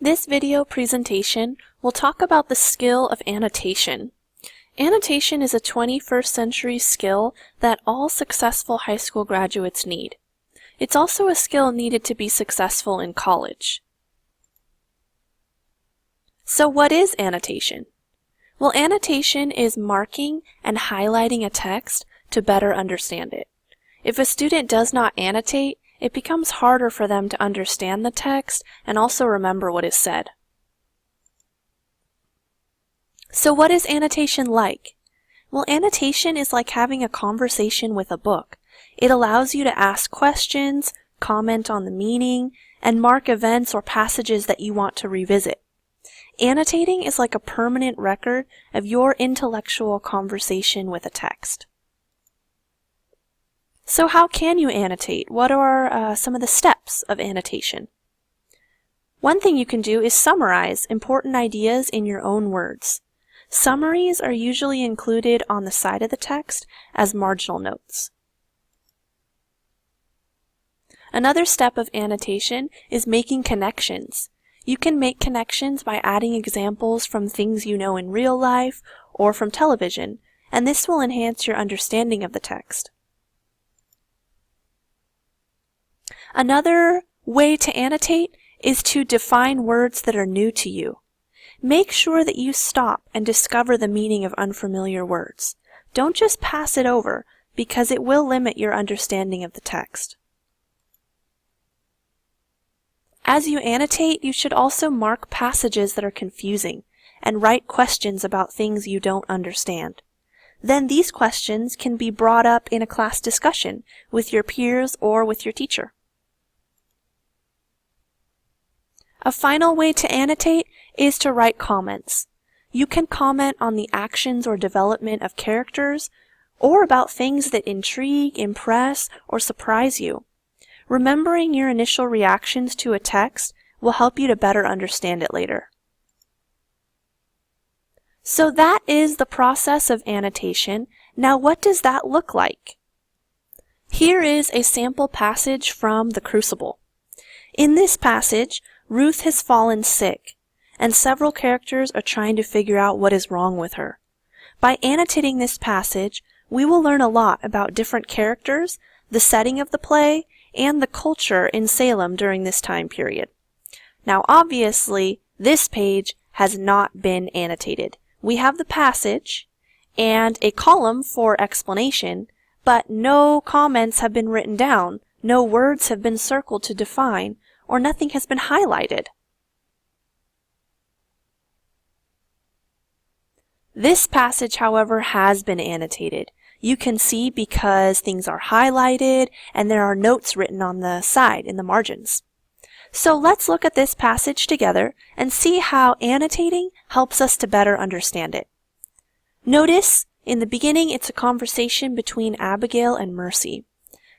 This video presentation will talk about the skill of annotation. Annotation is a 21st century skill that all successful high school graduates need. It's also a skill needed to be successful in college. So what is annotation? Well, annotation is marking and highlighting a text to better understand it. If a student does not annotate, it becomes harder for them to understand the text and also remember what is said. So what is annotation like? Well, annotation is like having a conversation with a book. It allows you to ask questions, comment on the meaning, and mark events or passages that you want to revisit. Annotating is like a permanent record of your intellectual conversation with a text. So how can you annotate? What are some of the steps of annotation? One thing you can do is summarize important ideas in your own words. Summaries are usually included on the side of the text as marginal notes. Another step of annotation is making connections. You can make connections by adding examples from things you know in real life or from television, and this will enhance your understanding of the text. Another way to annotate is to define words that are new to you. Make sure that you stop and discover the meaning of unfamiliar words. Don't just pass it over, because it will limit your understanding of the text. As you annotate, you should also mark passages that are confusing and write questions about things you don't understand. Then these questions can be brought up in a class discussion with your peers or with your teacher. A final way to annotate is to write comments. You can comment on the actions or development of characters or about things that intrigue, impress, or surprise you. Remembering your initial reactions to a text will help you to better understand it later. So that is the process of annotation. Now what does that look like? Here is a sample passage from The Crucible. In this passage, Ruth has fallen sick, and several characters are trying to figure out what is wrong with her. By annotating this passage, we will learn a lot about different characters, the setting of the play, and the culture in Salem during this time period. Now obviously, this page has not been annotated. We have the passage and a column for explanation, but no comments have been written down, no words have been circled to define, or nothing has been highlighted. This passage, however, has been annotated. You can see because things are highlighted and there are notes written on the side in the margins. So let's look at this passage together and see how annotating helps us to better understand it. Notice in the beginning it's a conversation between Abigail and Mercy.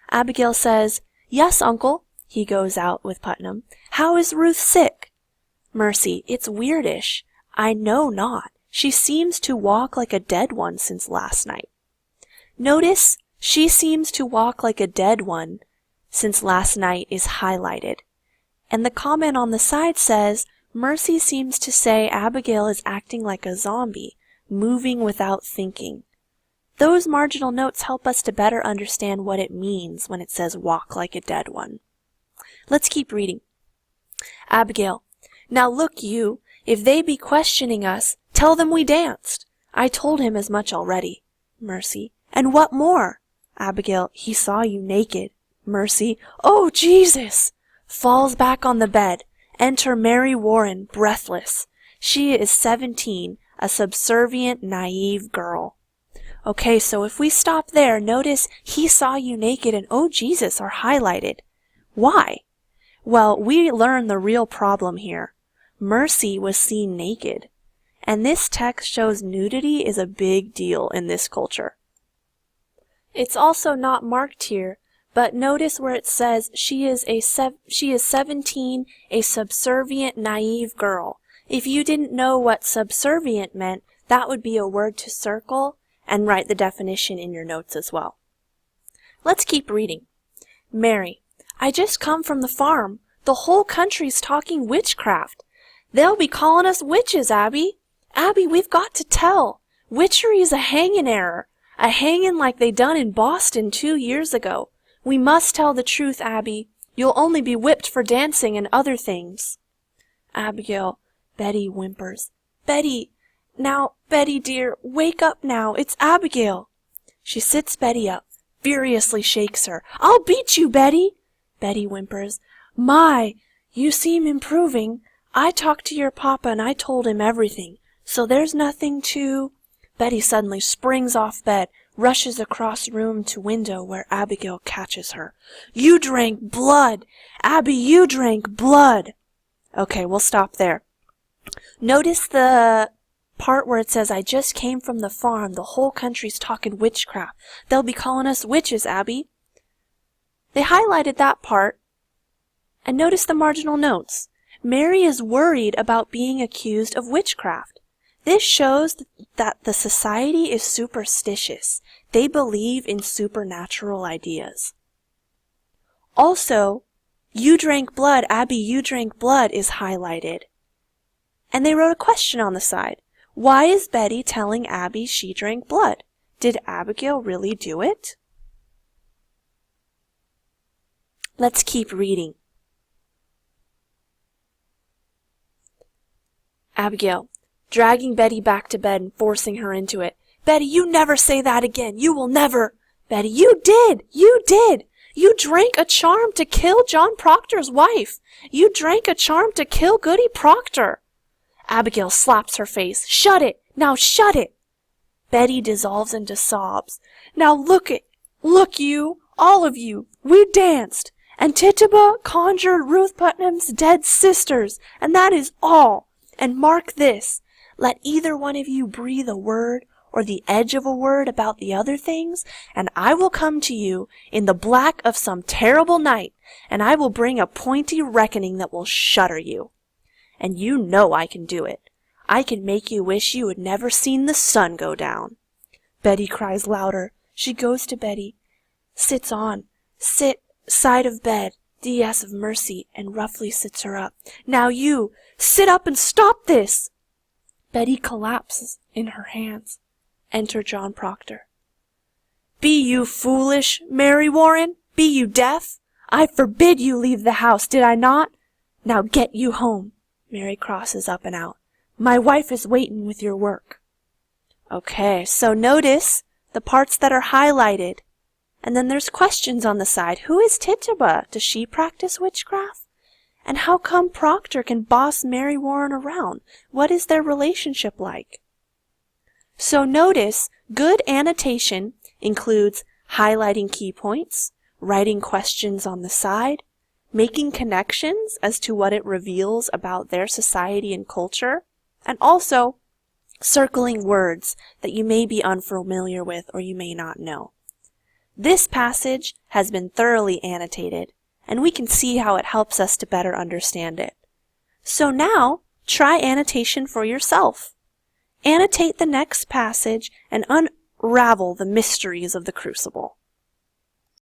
Abigail says, "Yes, Uncle." He goes out with Putnam. "How is Ruth sick?" Mercy, "It's weirdish. I know not. She seems to walk like a dead one since last night." Notice, "she seems to walk like a dead one since last night" is highlighted. And the comment on the side says, "Mercy seems to say Abigail is acting like a zombie, moving without thinking." Those marginal notes help us to better understand what it means when it says walk like a dead one. Let's keep reading. Abigail, "Now look you, if they be questioning us, tell them we danced. I told him as much already." Mercy, "And what more?" Abigail, "He saw you naked." Mercy, "Oh, Jesus!" Falls back on the bed. Enter Mary Warren, breathless. She is 17, a subservient, naive girl. Okay, so if we stop there, notice "he saw you naked" and "oh, Jesus" are highlighted. Why? Well, we learn the real problem here. Mercy was seen naked, and this text shows nudity is a big deal in this culture. It's also not marked here, but notice where it says she is 17, a subservient, naive girl. If you didn't know what subservient meant, that would be a word to circle and write the definition in your notes as well. Let's keep reading. Mary, "I just come from the farm. The whole country's talking witchcraft. They'll be calling us witches, Abby. Abby, we've got to tell. Witchery's a hangin' error. A hangin' like they done in Boston 2 years ago. We must tell the truth, Abby. You'll only be whipped for dancing and other things. Abigail, Betty whimpers. Betty, now, Betty dear, wake up now. It's Abigail. She sits Betty up, furiously shakes her. I'll beat you, Betty. Betty whimpers. My, you seem improving. I talked to your papa and I told him everything. So there's nothing to... Betty suddenly springs off bed, rushes across room to window where Abigail catches her. You drank blood! Abby, you drank blood! Okay, we'll stop there. Notice the part where it says, I just came from the farm. The whole country's talking witchcraft. They'll be calling us witches, Abby. They highlighted that part. And notice the marginal notes. Mary is worried about being accused of witchcraft. This shows that the society is superstitious. They believe in supernatural ideas. Also, you drank blood, Abby, you drank blood is highlighted. And they wrote a question on the side. Why is Betty telling Abby she drank blood? Did Abigail really do it? Let's keep reading. Abigail, dragging Betty back to bed and forcing her into it. Betty, you never say that again. You will never. Betty, you did. You did. You drank a charm to kill John Proctor's wife. You drank a charm to kill Goody Proctor. Abigail slaps her face. Shut it. Now shut it. Betty dissolves into sobs. Now look you, all of you. We danced. And Tituba conjured Ruth Putnam's dead sisters. And that is all. And mark this. Let either one of you breathe a word or the edge of a word about the other things, and I will come to you in the black of some terrible night, and I will bring a pointy reckoning that will shudder you. And you know I can do it. I can make you wish you had never seen the sun go down. Betty cries louder. She goes to Betty, sits side of bed, DS of mercy, and roughly sits her up. Now you, sit up and stop this! Betty collapses in her hands. Enter John Proctor. Be you foolish, Mary Warren? Be you deaf? I forbid you leave the house, did I not? Now get you home. Mary crosses up and out. My wife is waitin' with your work. Okay, so notice the parts that are highlighted. And then there's questions on the side. Who is Tituba? Does she practice witchcraft? And how come Proctor can boss Mary Warren around? What is their relationship like? So notice, good annotation includes highlighting key points, writing questions on the side, making connections as to what it reveals about their society and culture, and also circling words that you may be unfamiliar with or you may not know. This passage has been thoroughly annotated, and we can see how it helps us to better understand it. So now, try annotation for yourself. Annotate the next passage and unravel the mysteries of the crucible.